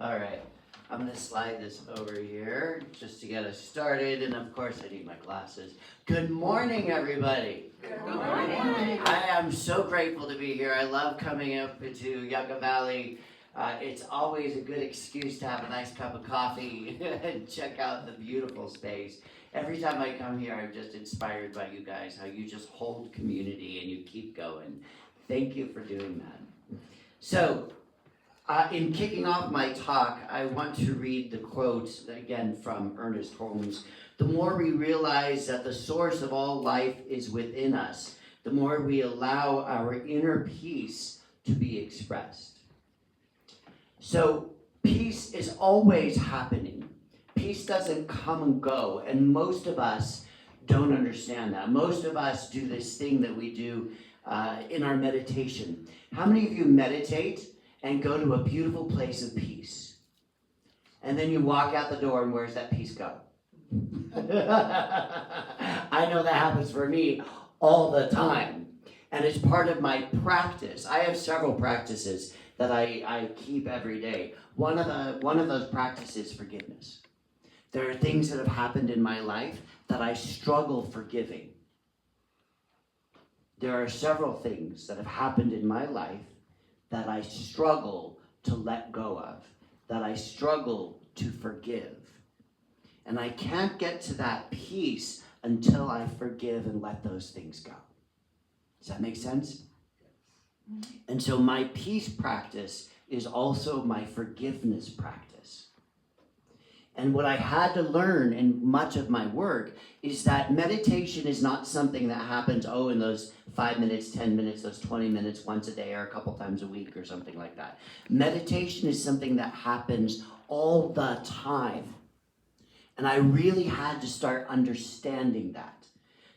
All right, I'm gonna slide this over here just to get us started, and of course I need my glasses. Good morning, everybody. Good morning. I am so grateful to be here. I love coming up to Yucca Valley. It's always a good excuse to have a nice cup of coffee and check out the beautiful space. Every time I come here, I'm just inspired by you guys, how you just hold community and you keep going. Thank you for doing that. So, in kicking off my talk, I want to read the quote again from Ernest Holmes. The more we realize that the source of all life is within us, the more we allow our inner peace to be expressed. So, peace is always happening. Peace doesn't come and go, and most of us don't understand that. Most of us do this thing that we do in our meditation. How many of you meditate and go to a beautiful place of peace? And then you walk out the door, and where's that peace go? I know that happens for me all the time. And it's part of my practice. I have several practices that I keep every day. One of those practices is forgiveness. There are things that have happened in my life that I struggle forgiving. There are several things that have happened in my life that I struggle to let go of, that I struggle to forgive. And I can't get to that peace until I forgive and let those things go. Does that make sense? And so my peace practice is also my forgiveness practice. And what I had to learn in much of my work is that meditation is not something that happens, in those 5 minutes, 10 minutes, those 20 minutes once a day or a couple times a week or something like that. Meditation is something that happens all the time. And I really had to start understanding that.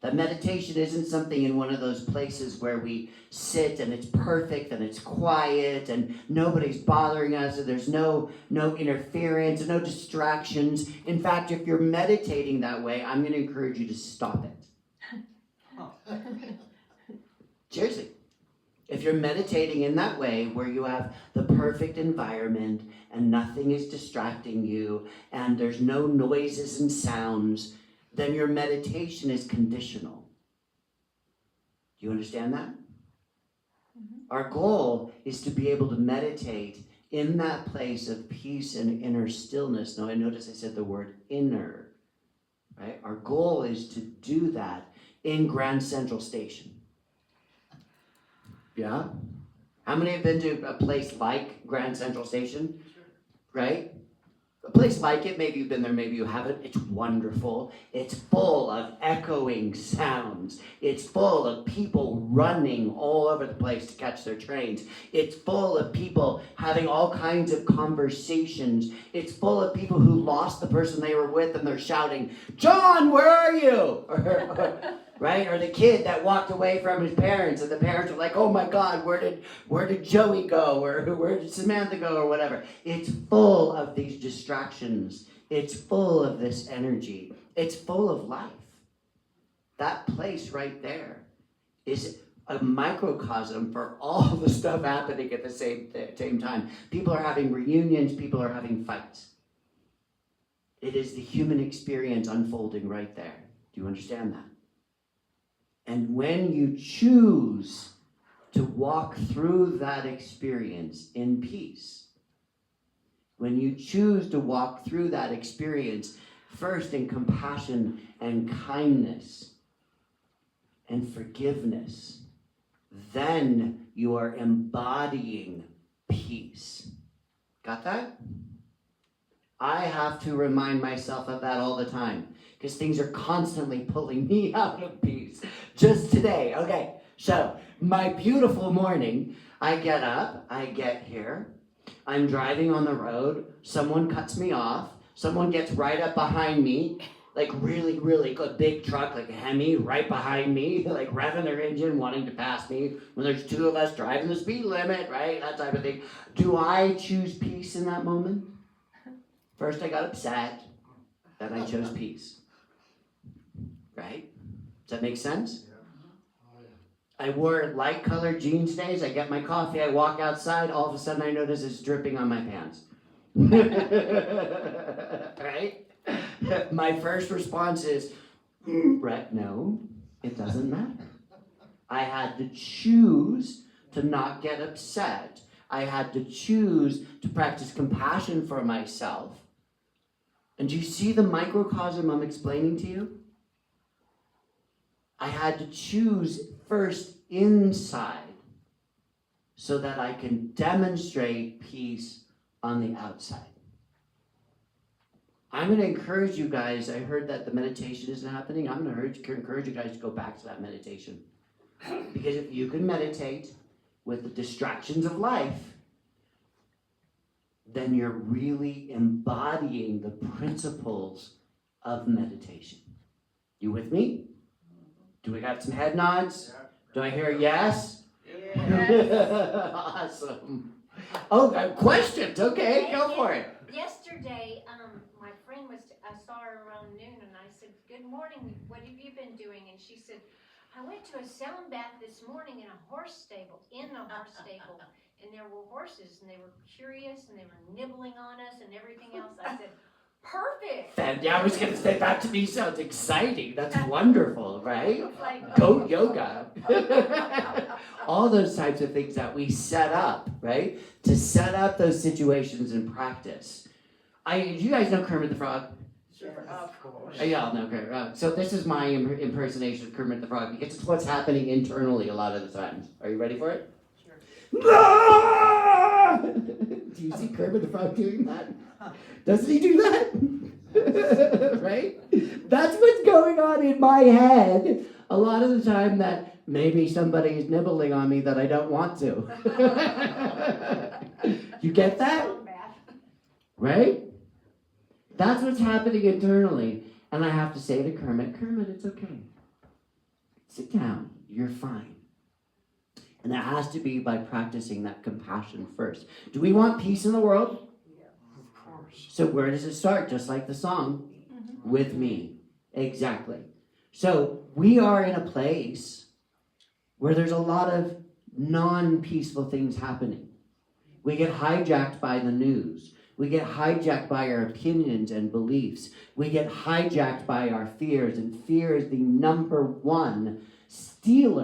That meditation isn't something in one of those places where we sit and it's perfect and it's quiet and nobody's bothering us and there's no interference and no distractions. In fact, if you're meditating that way, I'm going to encourage you to stop it. Seriously. If you're meditating in that way where you have the perfect environment and nothing is distracting you and there's no noises and sounds, then your meditation is conditional. Do you understand that? Mm-hmm. Our goal is to be able to meditate in that place of peace and inner stillness. Now, I notice I said the word inner, right? Our goal is to do that in Grand Central Station. Yeah? How many have been to a place like Grand Central Station? Right? A place like it, maybe you've been there, maybe you haven't. It's wonderful. It's full of echoing sounds. It's full of people running all over the place to catch their trains. It's full of people having all kinds of conversations. It's full of people who lost the person they were with and they're shouting, "John, where are you?" Right? Or the kid that walked away from his parents and the parents are like, "Oh my God, where did Joey go? Or where did Samantha go?" Or whatever. It's full of these distractions. It's full of this energy. It's full of life. That place right there is a microcosm for all the stuff happening at the same time. People are having reunions. People are having fights. It is the human experience unfolding right there. Do you understand that? And when you choose to walk through that experience in peace, when you choose to walk through that experience first in compassion and kindness and forgiveness, then you are embodying peace. Got that? I have to remind myself of that all the time because things are constantly pulling me out of peace. Just today, okay, so my beautiful morning, I get up, I get here, I'm driving on the road, someone cuts me off, someone gets right up behind me, like really, really good big truck, like a Hemi, right behind me, like revving their engine, wanting to pass me, when there's two of us driving the speed limit, right, that type of thing. Do I choose peace in that moment? First I got upset, then I chose peace. Right? Does that make sense? I wore light colored jeans days. I get my coffee. I walk outside. All of a sudden, I notice it's dripping on my pants. Right? My first response is, Brett, no, it doesn't matter. I had to choose to not get upset. I had to choose to practice compassion for myself. And do you see the microcosm I'm explaining to you? I had to choose first inside so that I can demonstrate peace on the outside. I'm going to encourage you guys. I heard that the meditation isn't happening. I'm going to encourage you guys to go back to that meditation. Because if you can meditate with the distractions of life, then you're really embodying the principles of meditation. You with me? Do we got some head nods? Do I hear a yes? Yes. Awesome. Oh, questions. Okay, go for it. Yesterday, my friend I saw her around noon, and I said, "Good morning, what have you been doing?" And she said, "I went to a sound bath this morning in a horse stable, and there were horses, and they were curious, and they were nibbling on us and everything else." I said, "Perfect." Yeah, I was going to say, that to me sounds exciting. That's wonderful, right? Goat yoga. All those types of things that we set up, right? To set up those situations in practice. Do you guys know Kermit the Frog? Sure, of course. Y'all know Kermit. So this is my impersonation of Kermit the Frog, because it's what's happening internally a lot of the times. Are you ready for it? Sure. Ah! Do you see Kermit the Frog doing that? Doesn't he do that? Right? That's what's going on in my head a lot of the time, that maybe somebody is nibbling on me that I don't want to. You get that? Right? That's what's happening internally. And I have to say to Kermit, it's okay. Sit down. You're fine. And it has to be by practicing that compassion first. Do we want peace in the world? Yeah, of course. So where does it start? Just like the song, with me. Exactly. So we are in a place where there's a lot of non-peaceful things happening. We get hijacked by the news. We get hijacked by our opinions and beliefs. We get hijacked by our fears. And fear is the number one thief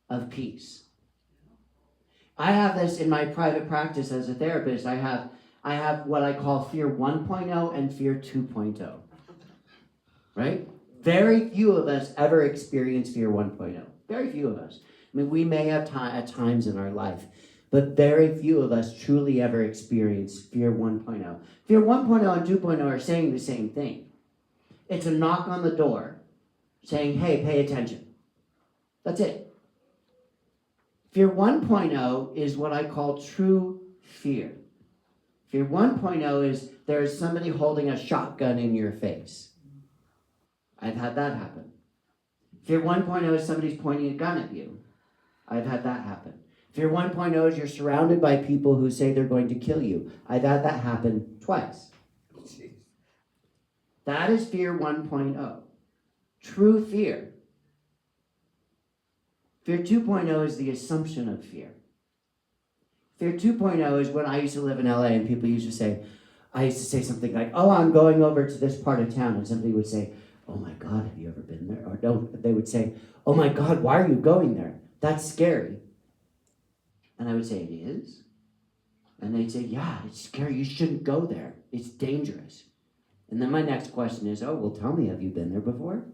of peace. I have this in my private practice as a therapist. I have what I call fear 1.0 and fear 2.0. Right? Very few of us ever experience fear 1.0. Very few of us. I mean, we may have at times in our life, but very few of us truly ever experience fear 1.0. Fear 1.0 and 2.0 are saying the same thing. It's a knock on the door saying, hey, pay attention. That's it. Fear 1.0 is what I call true fear. Fear 1.0 is there is somebody holding a shotgun in your face. I've had that happen. Fear 1.0 is somebody's pointing a gun at you. I've had that happen. Fear 1.0 is you're surrounded by people who say they're going to kill you. I've had that happen twice. That is fear 1.0. True fear. Fear 2.0 is the assumption of fear. Fear 2.0 is when I used to live in LA and people used to say, I used to say something like, oh, I'm going over to this part of town. And somebody would say, oh my God, have you ever been there? Or no, they would say, oh my God, why are you going there? That's scary. And I would say, it is? And they'd say, yeah, it's scary. You shouldn't go there. It's dangerous. And then my next question is, oh, well, tell me, have you been there before?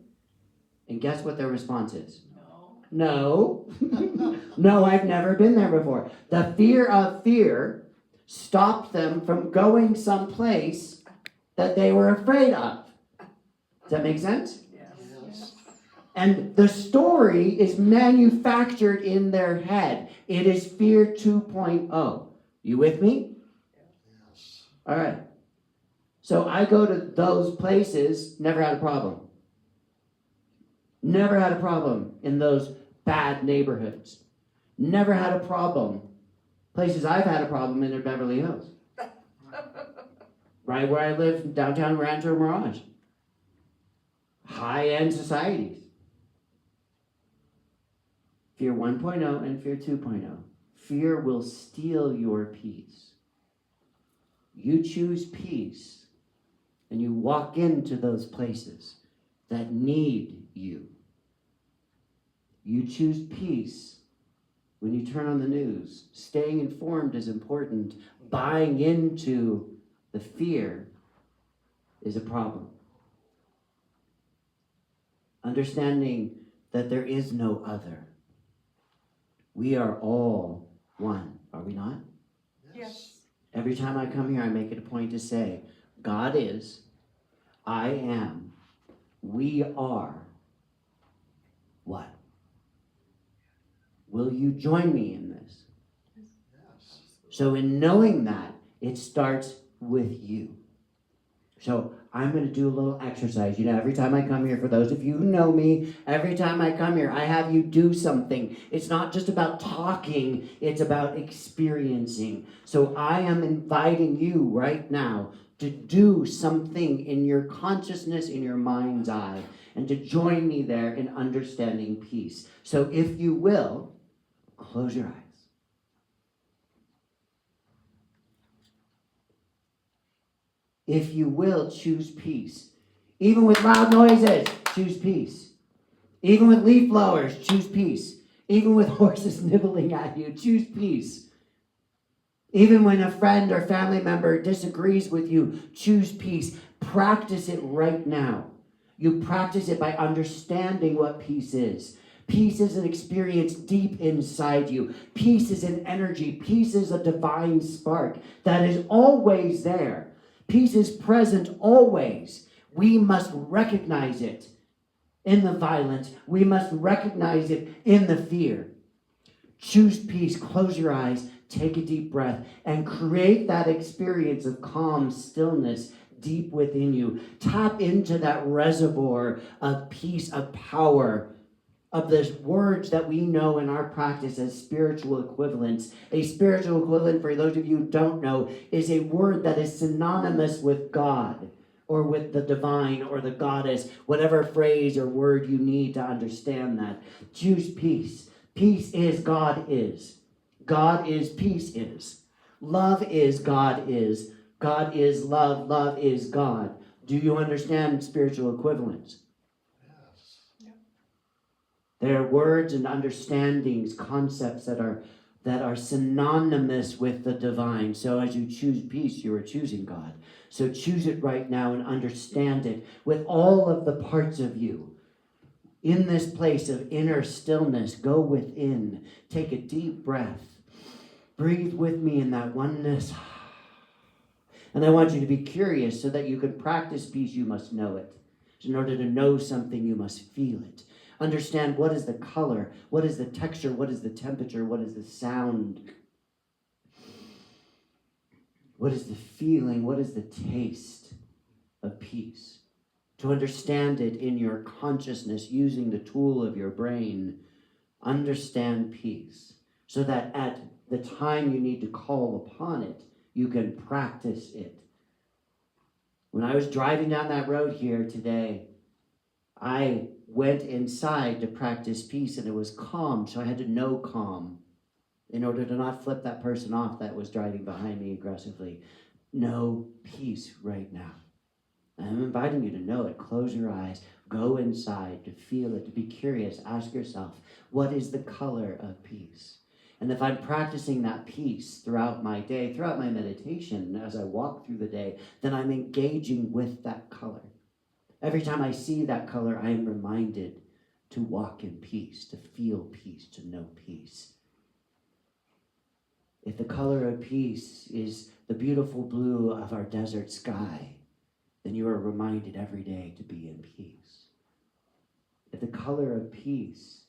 And guess what their response is? No. No, I've never been there before. The fear of fear stopped them from going someplace that they were afraid of. Does that make sense? Yes. And the story is manufactured in their head. It is fear 2.0. You with me? Yes. All right. So I go to those places, never had a problem. Never had a problem in those bad neighborhoods. Never had a problem. Places I've had a problem in are Beverly Hills. Right where I live, downtown Rancho Mirage. High-end societies. Fear 1.0 and fear 2.0. fear will steal your peace. You choose peace, and you walk into those places that need you. You choose peace when you turn on the news. Staying informed is important. Buying into the fear is a problem. Understanding that there is no other. We are all one, are we not? Yes. Every time I come here, I make it a point to say, God is, I am, we are. What? Will you join me in this? Yes. So in knowing that, it starts with you. So I'm going to do a little exercise. You know, every time I come here, for those of you who know me, every time I come here, I have you do something. It's not just about talking, it's about experiencing. So I am inviting you right now to do something in your consciousness, in your mind's eye, and to join me there in understanding peace. So if you will, close your eyes. If you will, choose peace. Even with loud noises, choose peace. Even with leaf blowers, choose peace. Even with horses nibbling at you, choose peace. Even when a friend or family member disagrees with you, choose peace. Practice it right now. You practice it by understanding what peace is. Peace is an experience deep inside you. Peace is an energy. Peace is a divine spark that is always there. Peace is present always. We must recognize it in the violence. We must recognize it in the fear. Choose peace. Close your eyes. Take a deep breath and create that experience of calm stillness deep within you. Tap into that reservoir of peace, of power, of the words that we know in our practice as spiritual equivalents. A spiritual equivalent, for those of you who don't know, is a word that is synonymous with God or with the divine or the goddess, whatever phrase or word you need to understand that. Choose peace. Peace is God is. God is, peace is. Love is, God is. God is love, love is God. Do you understand spiritual equivalents? Yes. There are words and understandings, concepts that are synonymous with the divine. So as you choose peace, you are choosing God. So choose it right now and understand it with all of the parts of you. In this place of inner stillness, go within. Take a deep breath. Breathe with me in that oneness. And I want you to be curious. So that you can practice peace, you must know it. In order to know something, you must feel it. Understand what is the color, what is the texture, what is the temperature, what is the sound, what is the feeling, what is the taste of peace. To understand it in your consciousness using the tool of your brain, understand peace so that at the time you need to call upon it, you can practice it. When I was driving down that road here today, I went inside to practice peace and it was calm, so I had to know calm in order to not flip that person off that was driving behind me aggressively. Know peace right now. I'm inviting you to know it. Close your eyes. Go inside to feel it, to be curious. Ask yourself, what is the color of peace? And if I'm practicing that peace throughout my day, throughout my meditation, as I walk through the day, then I'm engaging with that color. Every time I see that color, I am reminded to walk in peace, to feel peace, to know peace. If the color of peace is the beautiful blue of our desert sky, then you are reminded every day to be in peace. If the color of peace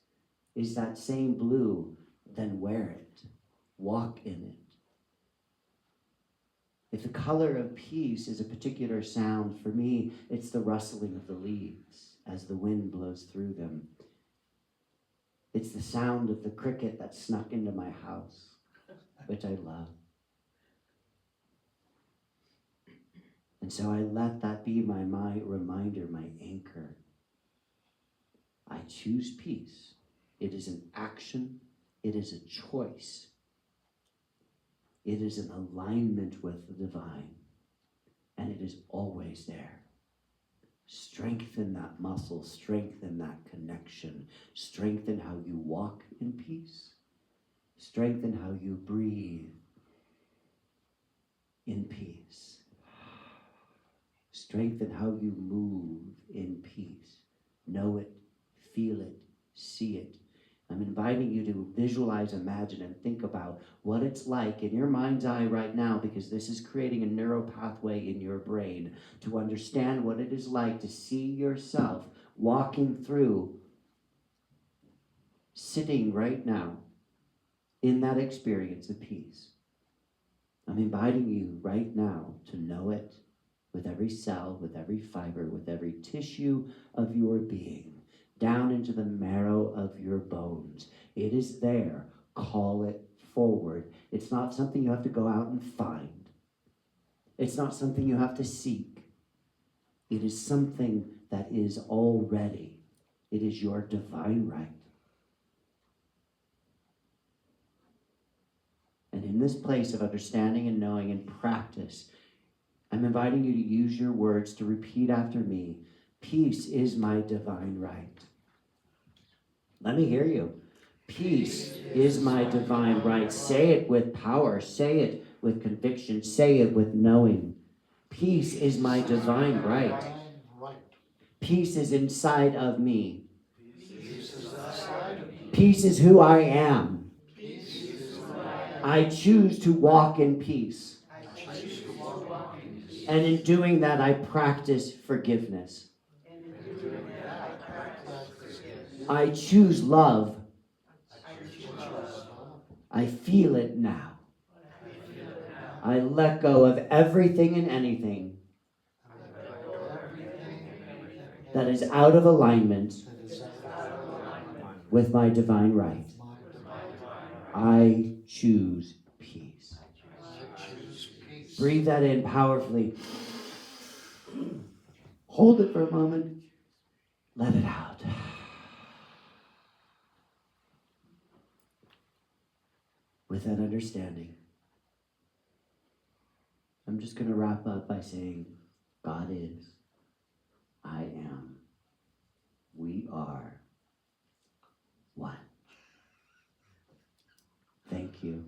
is that same blue, then wear it. Walk in it. If the color of peace is a particular sound, for me, it's the rustling of the leaves as the wind blows through them. It's the sound of the cricket that snuck into my house, which I love. And so I let that be my reminder, my anchor. I choose peace. It is an action. It is a choice. It is an alignment with the divine, and it is always there. Strengthen that muscle, strengthen that connection, strengthen how you walk in peace, strengthen how you breathe in peace, strengthen how you move in peace. Know it, feel it, see it. I'm inviting you to visualize, imagine, and think about what it's like in your mind's eye right now, because this is creating a neural pathway in your brain to understand what it is like to see yourself walking through, sitting right now in that experience of peace. I'm inviting you right now to know it with every cell, with every fiber, with every tissue of your being, down into the marrow of your bones. It is there. Call it forward. It's not something you have to go out and find. It's not something you have to seek. It is something that is already. It is your divine right. And in this place of understanding and knowing and practice, I'm inviting you to use your words to repeat after me. Peace is my divine right. Let me hear you. Peace is my divine right. Say it with power. Say it with conviction. Say it with knowing. Peace is my divine right. Peace is inside of me. Peace is who I am. I choose to walk in peace. And in doing that, I practice forgiveness. I choose love. I feel it now. I let go of everything and anything that is out of alignment with my divine right. I choose peace. Breathe that in powerfully. Hold it for a moment. Let it out. With that understanding, I'm just going to wrap up by saying, God is, I am, we are one. Thank you.